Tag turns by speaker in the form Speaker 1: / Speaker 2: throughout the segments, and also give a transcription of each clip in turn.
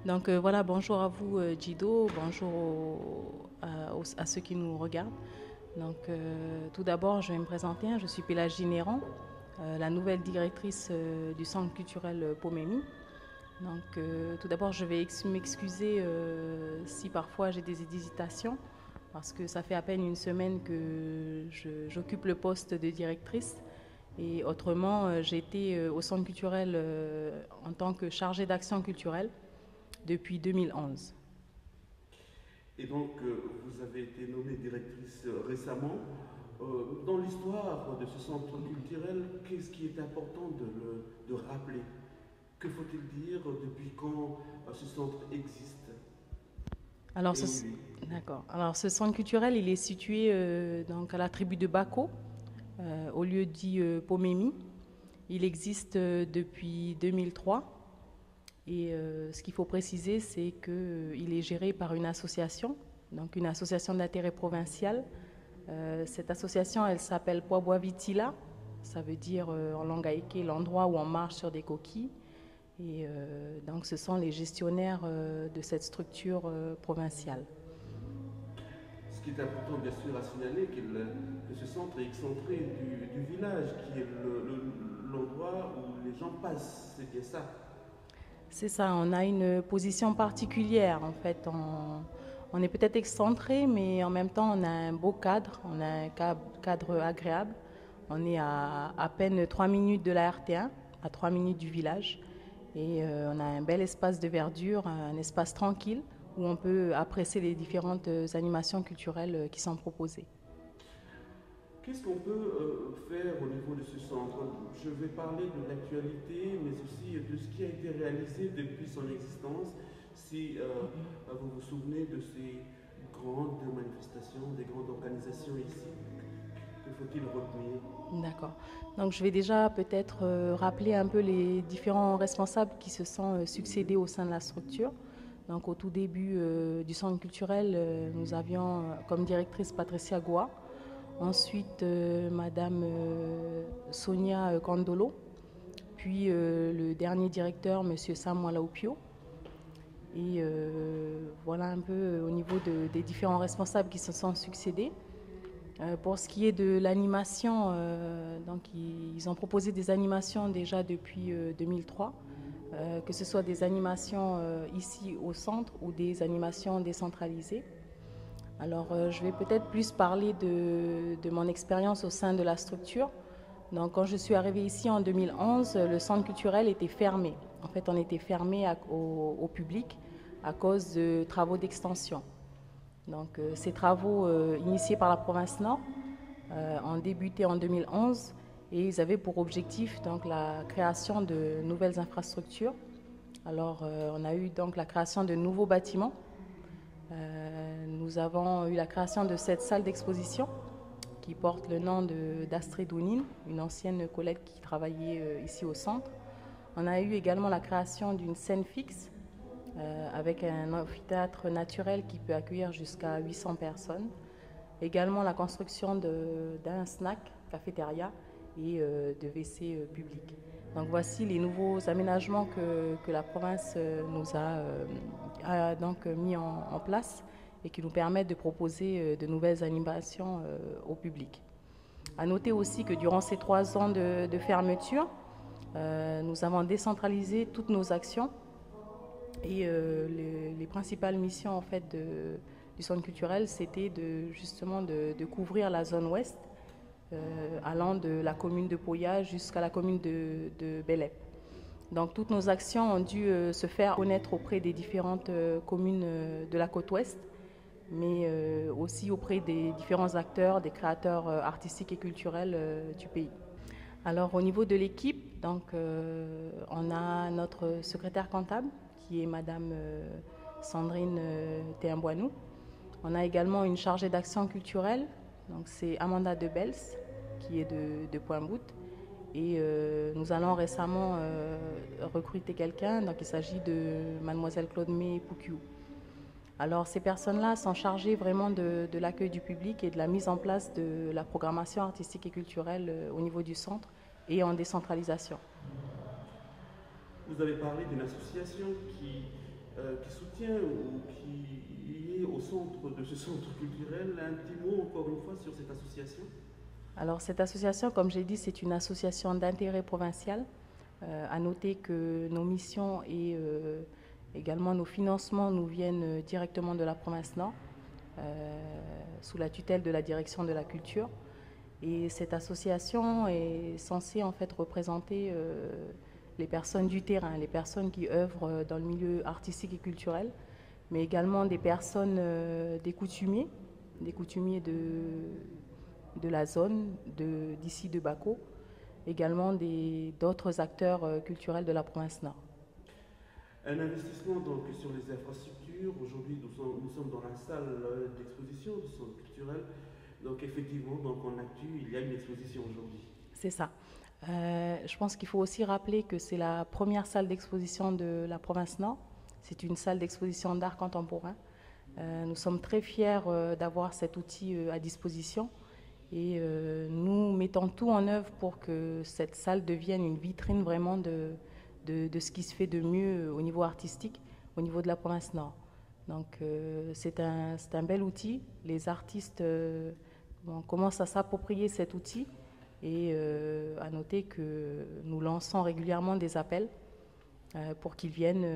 Speaker 1: Donc voilà, bonjour à vous Djido, bonjour à ceux qui nous regardent. Donc tout d'abord, je vais me présenter, je suis Pélagie Néran, la nouvelle directrice du Centre culturel Pomemi. Donc tout d'abord, je vais m'excuser si parfois j'ai des hésitations, parce que ça fait à peine une semaine que j'occupe le poste de directrice. Et autrement, j'ai été au Centre culturel en tant que chargée d'action culturelle depuis 2011.
Speaker 2: Et donc, vous avez été nommée directrice récemment. Dans l'histoire de ce centre culturel, qu'est-ce qui est important de rappeler? Que faut-il dire? Depuis quand ce centre existe?
Speaker 1: Alors, d'accord. Alors, ce centre culturel, il est situé donc à la tribu de Bako, au lieu dit Pomemi. Il existe depuis 2003. Et ce qu'il faut préciser, c'est qu'il est géré par une association, donc une association d'intérêt provincial. Cette association, elle s'appelle Poaboavitila, ça veut dire en langue aïké l'endroit où on marche sur des coquilles. Et donc ce sont les gestionnaires de cette structure provinciale.
Speaker 2: Ce qui est important bien sûr à signaler, que ce centre est excentré du village, qui est l'endroit où les gens passent, c'est bien ça?
Speaker 1: C'est ça, on a une position particulière en fait. On est peut-être excentré, mais en même temps on a un beau cadre, on a un cadre agréable. On est à peine 3 minutes de la RT1, à 3 minutes du village. Et on a un bel espace de verdure, un espace tranquille où on peut apprécier les différentes animations culturelles qui sont proposées.
Speaker 2: Qu'est-ce qu'on peut faire au niveau de ce centre? Je vais parler de l'actualité, mais aussi de ce qui a été réalisé depuis son existence. Si vous vous souvenez de ces grandes manifestations, des grandes organisations ici, que faut-il retenir?
Speaker 1: D'accord. Donc je vais déjà peut-être rappeler un peu les différents responsables qui se sont succédés au sein de la structure. Donc au tout début du centre culturel, nous avions comme directrice Patricia Goua. Ensuite, Madame Sonia Kandolo, puis le dernier directeur, Monsieur Samuel Laupio. Et voilà un peu au niveau des différents responsables qui se sont succédés. Pour ce qui est de l'animation, donc ils ont proposé des animations déjà depuis 2003, que ce soit des animations ici au centre ou des animations décentralisées. Alors, je vais peut-être plus parler de mon expérience au sein de la structure. Donc, quand je suis arrivée ici en 2011, le centre culturel était fermé. En fait, on était fermé au public à cause de travaux d'extension. Donc, ces travaux initiés par la province Nord ont débuté en 2011 et ils avaient pour objectif donc, la création de nouvelles infrastructures. Alors, on a eu donc la création de nouveaux bâtiments. Nous avons eu la création de cette salle d'exposition qui porte le nom d'Astrid Dounine, une ancienne collègue qui travaillait ici au centre. On a eu également la création d'une scène fixe avec un amphithéâtre naturel qui peut accueillir jusqu'à 800 personnes. Également la construction d'un snack, cafétéria et de WC public. Donc voici les nouveaux aménagements que la province nous a donc mis en place et qui nous permettent de proposer de nouvelles animations au public. À noter aussi que durant ces 3 ans de fermeture, nous avons décentralisé toutes nos actions et les principales missions en fait, du centre culturel, c'était justement de couvrir la zone ouest, allant de la commune de Poya jusqu'à la commune de Belep. Donc toutes nos actions ont dû se faire connaître auprès des différentes communes de la côte ouest, mais aussi auprès des différents acteurs, des créateurs artistiques et culturels du pays. Alors au niveau de l'équipe, donc, on a notre secrétaire comptable qui est Madame Sandrine Théambouanou. On a également une chargée d'action culturelle Donc c'est Amanda Debels qui est de Pointe-Boute. Et nous allons récemment recruter quelqu'un, donc il s'agit de mademoiselle Claude May Poukiou. Alors ces personnes-là sont chargées vraiment de l'accueil du public et de la mise en place de la programmation artistique et culturelle au niveau du centre et en décentralisation.
Speaker 2: Vous avez parlé d'une association qui soutient ou qui est au centre de ce centre culturel. Un petit mot encore une fois sur cette association?
Speaker 1: Alors cette association, comme j'ai dit, c'est une association d'intérêt provincial. À noter que nos missions et également nos financements nous viennent directement de la province Nord, sous la tutelle de la direction de la culture. Et cette association est censée en fait représenter les personnes du terrain, les personnes qui œuvrent dans le milieu artistique et culturel, mais également des personnes, des coutumiers de la zone, d'ici de Bako, également d'autres acteurs culturels de la province Nord.
Speaker 2: Un investissement donc sur les infrastructures. Aujourd'hui, nous sommes dans la salle d'exposition du centre culturel. Donc effectivement, donc en actu, il y a une exposition aujourd'hui.
Speaker 1: C'est ça. Je pense qu'il faut aussi rappeler que c'est la première salle d'exposition de la province Nord. C'est une salle d'exposition d'art contemporain. Nous sommes très fiers d'avoir cet outil à disposition. Et nous mettons tout en œuvre pour que cette salle devienne une vitrine vraiment de ce qui se fait de mieux au niveau artistique, au niveau de la province Nord. Donc c'est un bel outil. Les artistes commencent à s'approprier cet outil et à noter que nous lançons régulièrement des appels pour qu'ils viennent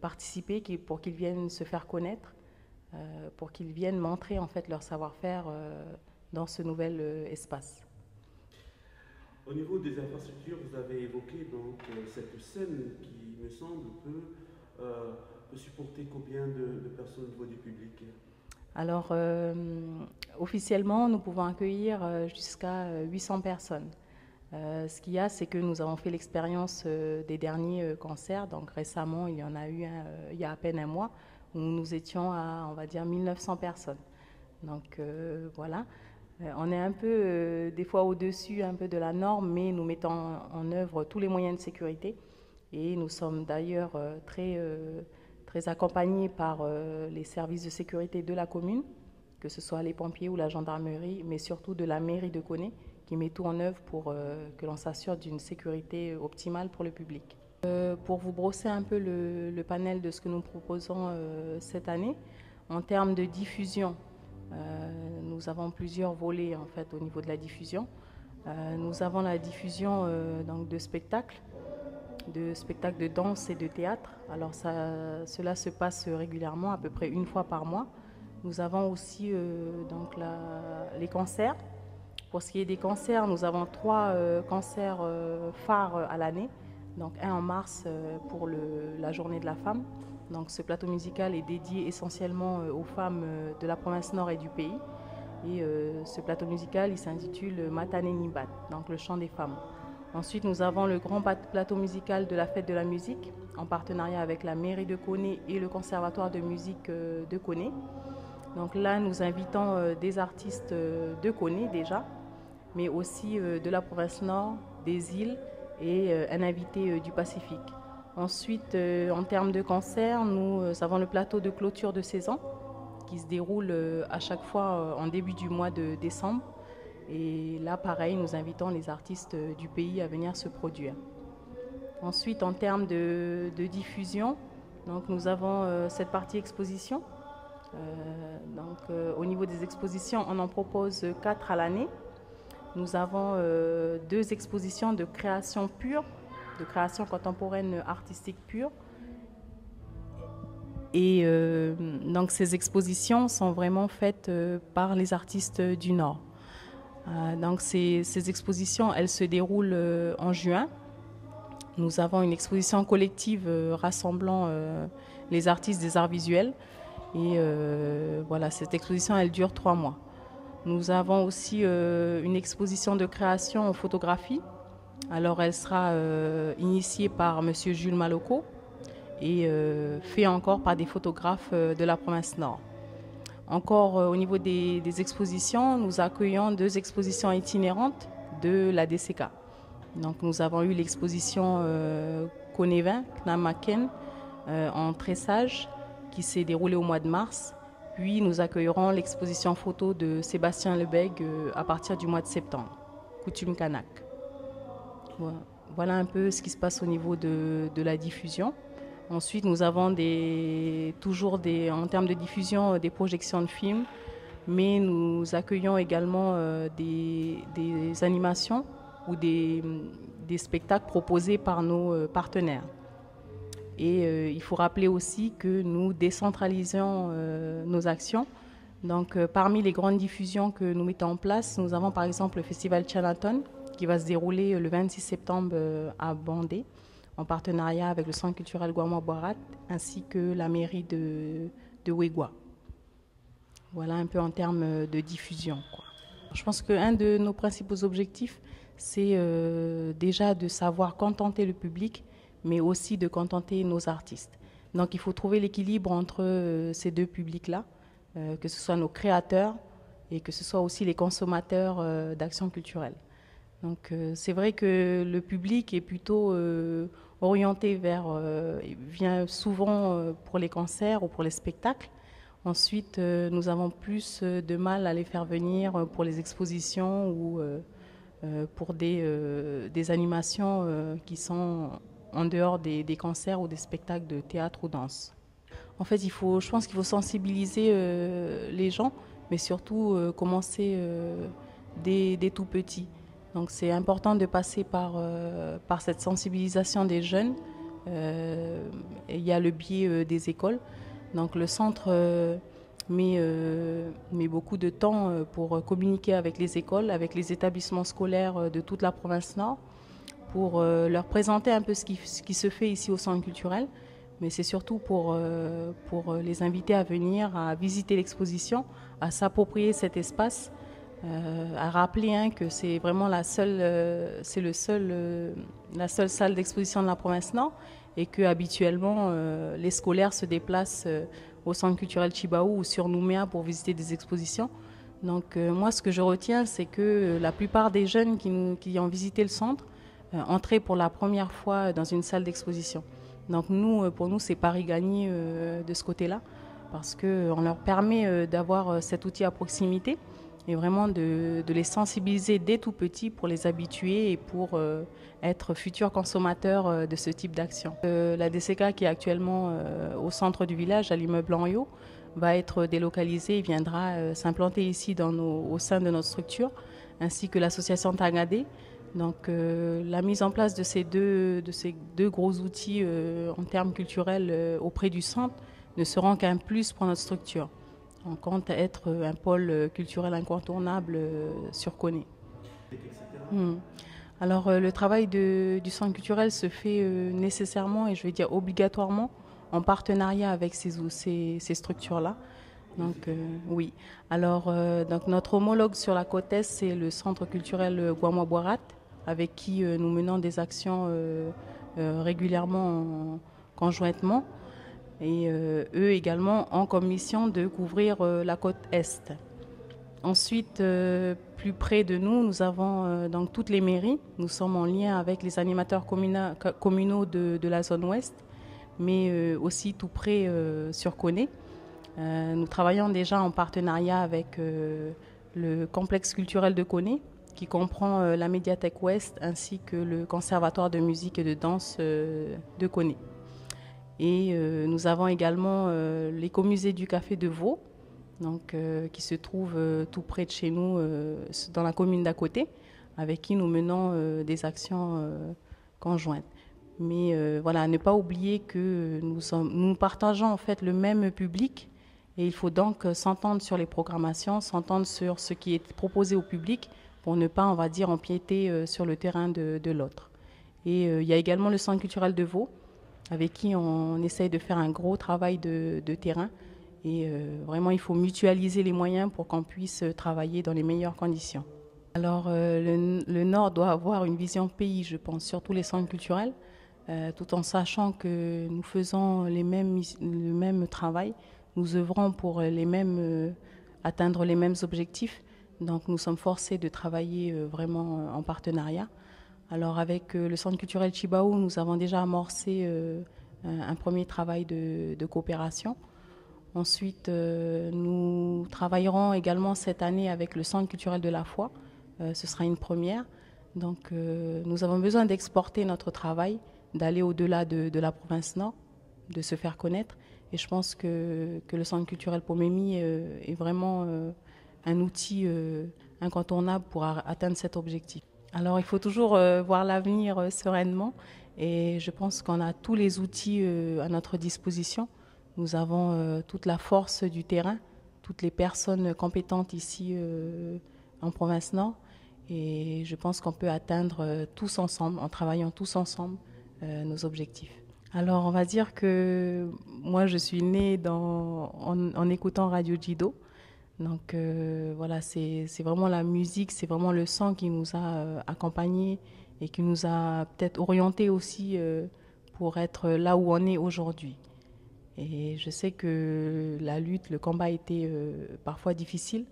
Speaker 1: participer, pour qu'ils viennent se faire connaître, pour qu'ils viennent montrer en fait leur savoir-faire dans ce nouvel espace.
Speaker 2: Au niveau des infrastructures, vous avez évoqué donc cette scène qui, me semble, peut supporter combien de personnes au niveau du public?
Speaker 1: Alors, officiellement, nous pouvons accueillir jusqu'à 800 personnes. Ce qu'il y a, c'est que nous avons fait l'expérience des derniers concerts. Donc récemment, il y en a eu un, il y a à peine un mois, où nous étions à, on va dire, 1900 personnes. Donc voilà. On est un peu, des fois, au-dessus un peu de la norme, mais nous mettons en œuvre tous les moyens de sécurité. Et nous sommes d'ailleurs très accompagnés par les services de sécurité de la commune, que ce soit les pompiers ou la gendarmerie, mais surtout de la mairie de Koné, qui met tout en œuvre pour que l'on s'assure d'une sécurité optimale pour le public. Pour vous brosser un peu le panel de ce que nous proposons cette année, en termes de diffusion, nous avons plusieurs volets en fait au niveau de la diffusion. Nous avons la diffusion donc de spectacles de danse et de théâtre. Alors cela se passe régulièrement, à peu près une fois par mois. Nous avons aussi donc les concerts. Pour ce qui est des concerts, nous avons 3 concerts phares à l'année. Donc un en mars pour la journée de la femme. Donc ce plateau musical est dédié essentiellement aux femmes de la province Nord et du pays. Et ce plateau musical, il s'intitule Matane Nimbat, donc le chant des femmes. Ensuite, nous avons le grand plateau musical de la fête de la musique, en partenariat avec la mairie de Koné et le conservatoire de musique de Koné. Donc là, nous invitons des artistes de Koné déjà, mais aussi de la province Nord, des îles et un invité du Pacifique. Ensuite, en termes de concerts, nous avons le plateau de clôture de saison qui se déroule à chaque fois en début du mois de décembre. Et là, pareil, nous invitons les artistes du pays à venir se produire. Ensuite, en termes de diffusion, donc nous avons cette partie exposition. Au niveau des expositions, on en propose 4 à l'année. Nous avons 2 expositions de création pure, de création contemporaine artistique pure. Et donc ces expositions sont vraiment faites par les artistes du Nord. Donc ces expositions, elles se déroulent en juin. Nous avons une exposition collective rassemblant les artistes des arts visuels. Et voilà, cette exposition, elle dure 3 mois. Nous avons aussi une exposition de création en photographie. Alors elle sera initiée par M. Jules Maloko et fait encore par des photographes de la province Nord. Encore au niveau des expositions, nous accueillons 2 expositions itinérantes de la DCK. Donc nous avons eu l'exposition Conevin, Knamaken, en tressage, qui s'est déroulée au mois de mars. Puis nous accueillerons l'exposition photo de Sébastien Lebègue à partir du mois de septembre, Coutume Kanak. Voilà un peu ce qui se passe au niveau de la diffusion. Ensuite, nous avons toujours en termes de diffusion, des projections de films, mais nous accueillons également des animations ou des spectacles proposés par nos partenaires. Et il faut rappeler aussi que nous décentralisons nos actions. Donc, parmi les grandes diffusions que nous mettons en place, nous avons par exemple le festival Chinatown qui va se dérouler le 26 septembre à Bandé, en partenariat avec le Centre culturel Gwama-Boarat ainsi que la mairie de Wegwa. Voilà un peu en termes de diffusion, quoi. Je pense qu'un de nos principaux objectifs, c'est déjà de savoir contenter le public, mais aussi de contenter nos artistes. Donc il faut trouver l'équilibre entre ces 2 publics-là, que ce soit nos créateurs et que ce soit aussi les consommateurs d'actions culturelles. Donc c'est vrai que le public est plutôt orienté vient souvent pour les concerts ou pour les spectacles. Ensuite, nous avons plus de mal à les faire venir pour les expositions ou pour des animations qui sont en dehors des concerts ou des spectacles de théâtre ou danse. En fait, je pense qu'il faut sensibiliser les gens, mais surtout commencer dès tout petit. Donc c'est important de passer par cette sensibilisation des jeunes. Il y a le biais des écoles. Donc le centre met beaucoup de temps pour communiquer avec les écoles, avec les établissements scolaires de toute la province Nord, pour leur présenter un peu ce qui se fait ici au centre culturel. Mais c'est surtout pour les inviter à venir, à visiter l'exposition, à s'approprier cet espace, à rappeler que c'est vraiment la seule salle d'exposition de la province Nord et que habituellement les scolaires se déplacent au centre culturel Chibaou ou sur Nouméa pour visiter des expositions. Donc moi ce que je retiens, c'est que la plupart des jeunes qui ont visité le centre entraient pour la première fois dans une salle d'exposition. Donc pour nous c'est pari gagné de ce côté-là, parce qu'on leur permet d'avoir cet outil à proximité et vraiment de les sensibiliser dès tout petit pour les habituer et pour être futurs consommateurs de ce type d'action. La DCK qui est actuellement au centre du village, à l'immeuble en haut, va être délocalisée et viendra s'implanter ici au sein de notre structure, ainsi que l'association Tagadé. Donc la mise en place de ces deux gros outils en termes culturels auprès du centre ne seront qu'un plus pour notre structure. On compte être un pôle culturel incontournable sur Koné. Alors le travail du centre culturel se fait nécessairement et je vais dire obligatoirement en partenariat avec ces structures-là. Donc oui. Alors donc notre homologue sur la côte Est, c'est le centre culturel Gwama-Boarat, avec qui nous menons des actions régulièrement conjointement. Et eux également ont comme mission de couvrir la côte Est. Ensuite, plus près de nous, nous avons donc toutes les mairies. Nous sommes en lien avec les animateurs communaux de la zone ouest, mais aussi tout près sur Koné. Nous travaillons déjà en partenariat avec le complexe culturel de Koné, qui comprend la médiathèque ouest ainsi que le conservatoire de musique et de danse de Koné. Et nous avons également l'écomusée du Café de Vaud, donc, qui se trouve tout près de chez nous, dans la commune d'à côté, avec qui nous menons des actions conjointes. Mais voilà, ne pas oublier que nous partageons en fait le même public et il faut donc s'entendre sur les programmations, s'entendre sur ce qui est proposé au public pour ne pas, on va dire, empiéter sur le terrain de l'autre. Et il y a également le Centre culturel de Vaud, avec qui on essaye de faire un gros travail de terrain. Et vraiment, il faut mutualiser les moyens pour qu'on puisse travailler dans les meilleures conditions. Alors, le Nord doit avoir une vision pays, je pense, sur tous les centres culturels, tout en sachant que nous faisons le même travail. nous œuvrons pour atteindre les mêmes objectifs. Donc nous sommes forcés de travailler vraiment en partenariat. Alors avec le Centre culturel Tjibaou, nous avons déjà amorcé un premier travail de coopération. Ensuite, nous travaillerons également cette année avec le Centre culturel de la foi. Ce sera une première. Donc nous avons besoin d'exporter notre travail, d'aller au-delà de la province nord, de se faire connaître. Et je pense que le Centre culturel Pomemi est vraiment un outil incontournable pour atteindre cet objectif. Alors il faut toujours voir l'avenir sereinement et je pense qu'on a tous les outils à notre disposition. Nous avons toute la force du terrain, toutes les personnes compétentes ici en province nord et je pense qu'on peut atteindre tous ensemble, en travaillant tous ensemble, nos objectifs. Alors on va dire que moi je suis née en écoutant Radio Djido. Donc voilà, c'est vraiment la musique, c'est vraiment le son qui nous a accompagnés et qui nous a peut-être orientés aussi pour être là où on est aujourd'hui. Et je sais que la lutte, le combat était parfois difficile,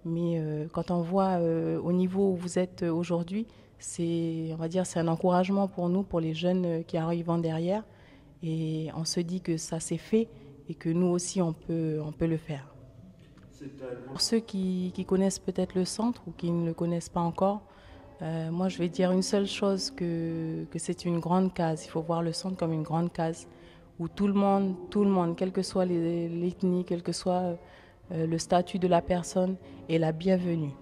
Speaker 1: mais quand on voit au niveau où vous êtes aujourd'hui, on va dire, c'est un encouragement pour nous, pour les jeunes qui arrivent en derrière. Et on se dit que ça s'est fait et que nous aussi on peut le faire. Pour ceux qui connaissent peut-être le centre ou qui ne le connaissent pas encore, moi je vais dire une seule chose, que c'est une grande case. Il faut voir le centre comme une grande case où tout le monde, quelle que soit l'ethnie, quel que soit le statut de la personne, est la bienvenue.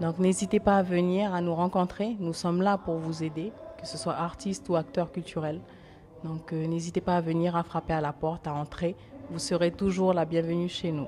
Speaker 1: Donc n'hésitez pas à venir, à nous rencontrer. Nous sommes là pour vous aider, que ce soit artiste ou acteur culturel. Donc n'hésitez pas à venir, à frapper à la porte, à entrer. Vous serez toujours la bienvenue chez nous.